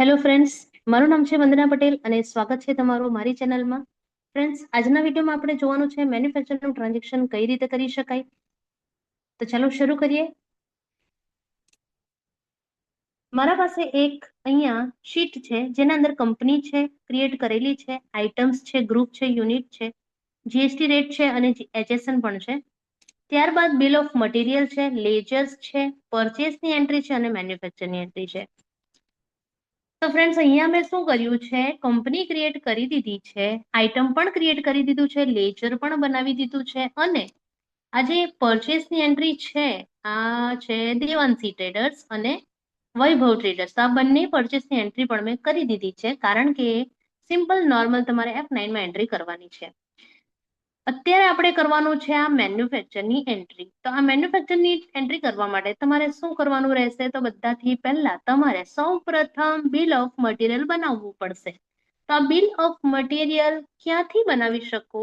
Hello friends, મારું નામ છે વંદના પટેલ અને સ્વાગત છે તમારું મારી ચેનલમાં. ફ્રેન્ડ્સ, આજના વિડીયોમાં આપણે જોવાનું છે મેન્યુફેક્ચરનું ટ્રાન્ઝેક્શન કઈ રીતે કરી શકાય. તો ચાલો શરૂ કરીએ. મારા પાસે એક અહીંયા શીટ છે જેના અંદર કંપની છે ક્રિએટ કરેલી છે, આઇટમ્સ છે, ગ્રુપ છે, યુનિટ છે, જીએસટી રેટ છે અને એચએસએન પણ છે. ત્યારબાદ બિલ ઓફ મટીરિયલ છે, લેજર્સ છે, પરચેસની એન્ટ્રી છે અને મેન્યુફેક્ચરની એન્ટ્રી છે. તો ફ્રેન્ડ્સ, અહીંયા મેં શું કર્યું છે, કંપની ક્રિએટ કરી દીધી છે, આઇટમ પણ ક્રિએટ કરી દીધું છે, લેજર પણ બનાવી દીધું છે અને આ જે પરચેસની એન્ટ્રી છે આ છે દેવાંશી ટ્રેડર્સ અને વૈભવ ટ્રેડર્સ. તો આ બંને પરચેસની એન્ટ્રી પણ મેં કરી દીધી છે કારણ કે સિમ્પલ નોર્મલ તમારે F9 માં એન્ટ્રી કરવાની છે. અત્યારે આપણે કરવાનું છે આ મેન્યુફેક્ચરની એન્ટ્રી. તો આ મેન્યુફેક્ચરની એન્ટ્રી કરવા માટે તમારે શું કરવાનું રહેશે, તો બધાથી પહેલા તમારે સૌપ્રથમ બિલ ઓફ મટીરિયલ બનાવવું પડશે. તો આ બિલ ઓફ મટીરિયલ ક્યાંથી બનાવી શકો,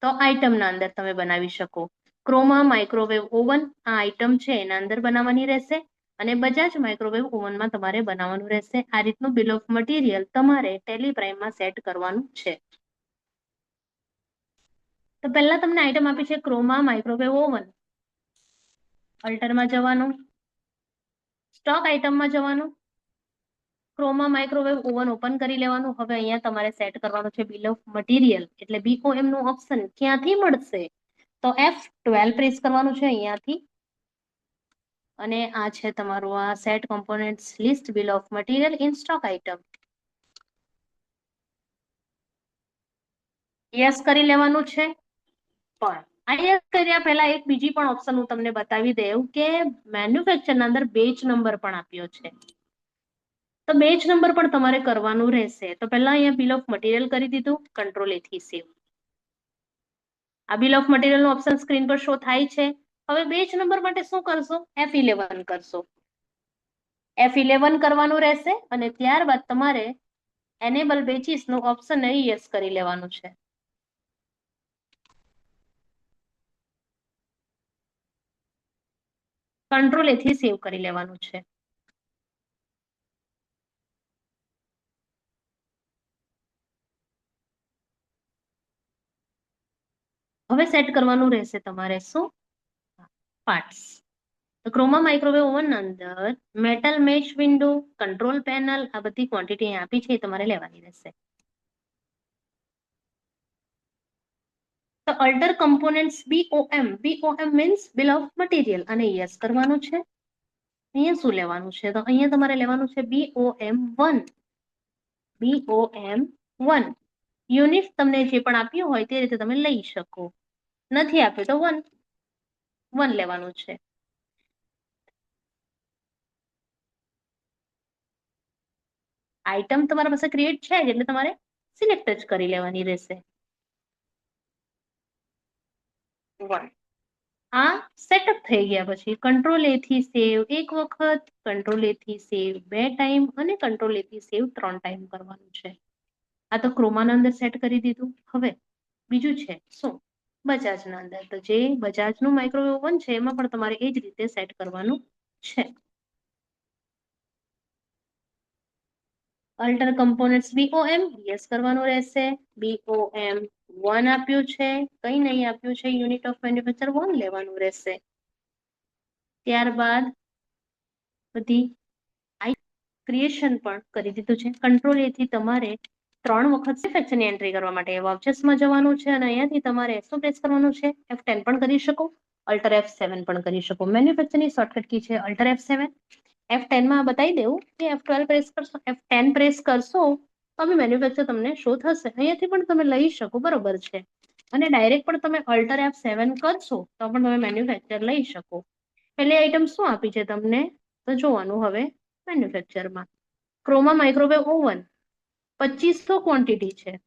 તો આઇટમના અંદર તમે બનાવી શકો. ક્રોમા માઇક્રોવેવ ઓવન આ આઇટમ છે એના અંદર બનાવવાની રહેશે અને બજાજ માઇક્રોવેવ ઓવનમાં તમારે બનાવવાનું રહેશે. આ રીતનું બિલ ઓફ મટીરિયલ તમારે ટેલી પ્રાઇમમાં સેટ કરવાનું છે. તો પહેલા તમને આઇટમ આપી છે ક્રોમા માઇક્રોવેવ ઓવન. અલ્ટરમાં જવાનું, સ્ટોક આઇટમમાં જવાનું, ક્રોમા માઇક્રોવેવ ઓવન ઓપન કરી લેવાનું. હવે અહીંયા તમારે સેટ કરવાનું છે બિલ ઓફ મટીરિયલ, એટલે BOM નું ઓપ્શન ક્યાંથી મળશે, તો F12 પ્રેસ કરવાનું છે અહીંયાથી અને આ છે તમારું આ set components list bill of material in stock item. Yes કરી લેવાનું છે. પણ અહીંયા કર્યા પહેલા એક બીજી પણ ઓપ્શન હું તમને બતાવી દઉં કે મેન્યુફેક્ચરના અંદર બેચ નંબર પણ આપ્યો છે. તો બેચ નંબર પણ તમારે કરવાનું રહેશે. તો પહેલા અહીંયા બિલ ઓફ મટીરિયલ કરી દીધું, કંટ્રોલ A થી સેવ. આ બિલ ઓફ મટીરિયલ નું ઓપ્શન સ્ક્રીન પર શો થાય છે. હવે બેચ નંબર માટે શું કરશો, F11 કરશો. F11 કરવાનું રહેશે અને ત્યારબાદ તમારે એનેબલ બેચીસ નું ઓપ્શન યસ કરી લેવાનું છે. કંટ્રોલ A થી સેવ કરી લેવાનું છે. હવે સેટ કરવાનું રહેશે તમારે શું, પાર્ટ્સ. તો ક્રોમા માઇક્રોવેવ ઓવન અંદર metal mesh window, control panel, આ બધી ક્વોન્ટિટી આપી છે એ તમારે લેવાની રહેશે. તો alter components BOM means bill of material અને યસ કરવાનું છે. અહીંયા શું લેવાનું છે, તો અહીંયા તમારે લેવાનું છે BOM1. યુનિટ તમને જે પણ આપ્યું હોય તે રીતે તમે લઈ શકો. નથી આપ્યું તો 1 લેવાનું છે. આઇટમ તમારા પાસે ક્રિએટ છે એટલે તમારે સિલેક્ટ જ કરી લેવાની રહેશે. 1. આ સેટઅપ થઈ ગયા પછી કંટ્રોલ A થી સેવ એક વખત, કંટ્રોલ A થી સેવ 2 ટાઈમ અને કંટ્રોલ A થી સેવ 3 ટાઈમ કરવાનું છે. આ તો ક્રોમાના અંદર સેટ કરી દીધું. હવે બીજું છે શું, બજાજના અંદર. તો જે બજાજનું માઇક્રોવેવ ઓવન છે એમાં પણ તમારે એ જ રીતે સેટ કરવાનું છે. અલ્ટર કમ્પોનેન્ટ્સ BOM યસ કરવાનું રહેશે. BOM1 આપ્યું છે, કઈ નહીં આપ્યું છે, યુનિટ ઓફ મેન્યુફેક્ચર 1 લેવાનું રહેશે. ત્યારબાદ બધી ક્રિએશન પણ કરી દીધું છે. કંટ્રોલ A થી તમારે 3 વખત મેન્યુફેક્ચરની એન્ટ્રી કરવા માટે વાઉચર્સમાં જવાનું છે અને અહીંયાથી તમારે શું પ્રેસ કરવાનું છે, F10 પણ કરી શકો, અલ્ટર F7 પણ કરી શકો. મેન્યુફેક્ચરની શોર્ટકટ કી છે અલ્ટર F7. F10 માં બતાવી દેવું કે F12 પ્રેસ કરશો, F10 પ્રેસ કરશો તો બી મેન્યુફેક્ચર તમને શો થશે. અહીંયાથી પણ તમે લઈ શકો, બરોબર છે. અને ડાયરેક્ટ પણ તમે અલ્ટર F7 કરશો તો પણ તમે મેન્યુફેક્ચર લઈ શકો. પહેલી આઈટમ શું આપી છે તમને, તો જોવાનું હવે મેન્યુફેક્ચરમાં. ક્રોમા માઇક્રોવેવ ઓવન 2500 ક્વોન્ટિટી છે.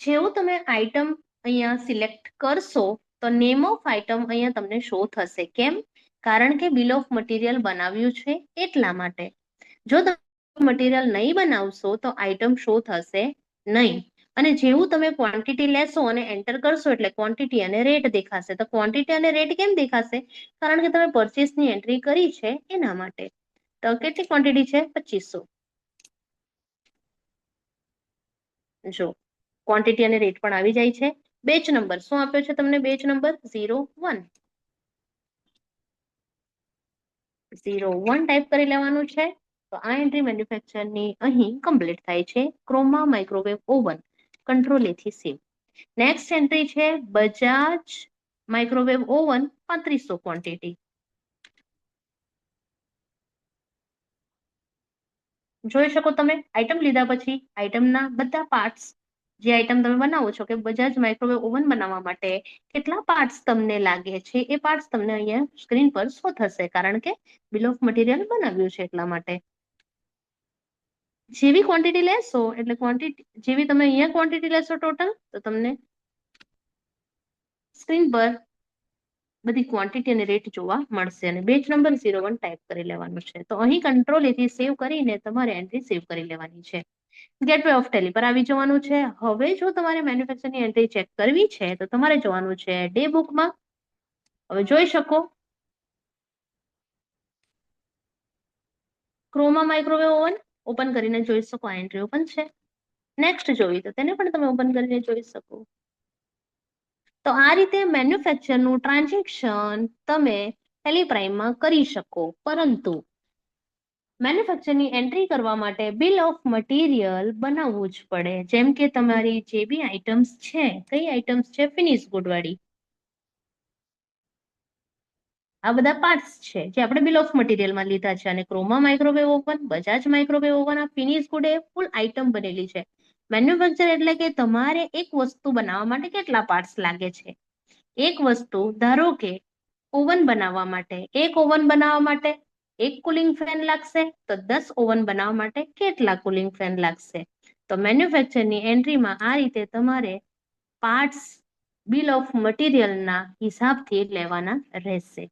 જેવું તમે આઈટમ અહીંયા સિલેક્ટ કરશો તો નેમ ઓફ આઈટમ અહીંયા તમને શો થશે. કેમ? કારણ કે બિલ ઓફ મટીરિયલ બનાવ્યું છે એટલા માટે. જો તમે મટીરિયલ નહીં બનાવશો તો આઈટમ શો થશે નહીં. અને જેવું તમે ક્વોન્ટિટી લેશો અને એન્ટર કરશો એટલે ક્વોન્ટિટી અને રેટ દેખાશે. તો ક્વોન્ટિટી અને રેટ કેમ દેખાશે? કારણ કે તમે પરચેસની એન્ટ્રી કરી છે એના માટે. તો કેટલી ક્વોન્ટિટી છે? 2500. જો ક્વોન્ટિટી અને રેટ પણ આવી જાય છે. બેચ નંબર શું આપ્યો છે તમને? Batch number 01. 01 ટાઈપ કરી લેવાનું છે. તો આ એન્ટ્રી મેન્યુફેક્ચરની અહીં કમ્પ્લીટ થાય છે. Croma microwave oven, control A થી સેવ. નેક્સ્ટ એન્ટ્રી છે બજાજ માઇક્રોવેવ ઓવન 3500 ક્વોન્ટિટી. જોઈ શકો તમે આઈટમ લીધા પછી આઈટમના બધા પાર્ટ્સ, જે આઈટમ તમે બનાવો છો કે બજાજ માઇક્રોવેવ ઓવન બનાવવા માટે કેટલા પાર્ટ્સ તમને લાગે છે એ પાર્ટ્સ તમને અહીંયા સ્ક્રીન પર શો થશે, કારણ કે બિલ ઓફ મટીરિયલ બનાવ્યું છે એટલા માટે. જેવી ક્વોન્ટિટી લેશો એટલે ક્વોન્ટિટી જેવી તમે અહીંયા ક્વોન્ટિટી લેશો ટોટલ, તો તમને સ્ક્રીન પર બધી ક્વોન્ટિટી અને રેટ જોવા મળશે. અને બેચ નંબર 01 ટાઈપ કરી લેવાનું છે. તો અહીં કંટ્રોલ એથી સેવ કરીને તમારે એન્ટ્રી સેવ કરી લેવાની છે. ગેટવે ઓફ ટેલી પર આવી જવાનું છે. હવે જો તમારે મેન્યુફેક્ચરની એન્ટ્રી ચેક કરવી છે તો તમારે જવાનું છે ડે બુકમાં. હવે જોઈ શકો ક્રોમા માઇક્રોવેવ ઓવન ઓપન કરીને જોઈ શકો આ એન્ટ્રી ઓપન છે. નેક્સ્ટ જોઈ તો તેને પણ તમે ઓપન કરીને જોઈ શકો. તો આ રીતે મેન્યુફેક્ચરનું ટ્રાન્ઝેક્શન તમે ટેલી પ્રાઇમમાં કરી શકો. પરંતુ મેન્યુફેક્ચરની એન્ટ્રી કરવા માટે બિલ ઓફ મટીરિયલ બનાવવું જ પડે. જેમ કે તમારી જે બી આઇટમ્સ છે, કઈ આઇટમ્સ છે? ફિનિશ ગુડવાળી. આ બધા પાર્ટ્સ છે જે આપણે બિલ ઓફ મટીરિયલમાં લીધા છે. અને Croma microwave oven, Bajaj microwave oven, આ ફિનિશ ગુડ એ ફૂલ આઇટમ બનેલી છે. મેન્યુફેક્ચર એટલે કે તમારે એક વસ્તુ બનાવવા માટે કેટલા પાર્ટ્સ લાગે છે. એક વસ્તુ ધારો કે ઓવન બનાવવા માટે, એક ઓવન બનાવવા માટે એક કુલિંગ ફેન લાગશે, તો 10 ઓવન બનાવવા માટે કેટલા કુલિંગ ફેન લાગશે? તો મેન્યુફેક્ચરની એન્ટ્રીમાં આ રીતે તમારે પાર્ટ્સ બિલ ઓફ મટીરિયલના હિસાબથી લેવાના રહેશે.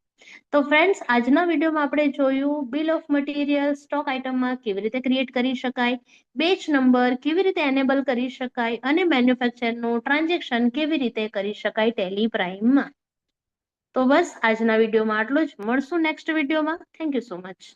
તો ફ્રેન્ડ્સ, આજના વિડીયોમાં આપણે જોયું બિલ ઓફ મટીરિયલ સ્ટોક આઇટમમાં કેવી રીતે ક્રિએટ કરી શકાય, બેચ નંબર કેવી રીતે એનેબલ કરી શકાય, અને મેન્યુફેક્ચરનું ટ્રાન્ઝેક્શન કેવી રીતે કરી શકાય ટેલી પ્રાઇમમાં. તો બસ આજના વિડીયોમાં આટલું જ. મળશું નેક્સ્ટ વિડીયોમાં. Thank you so much.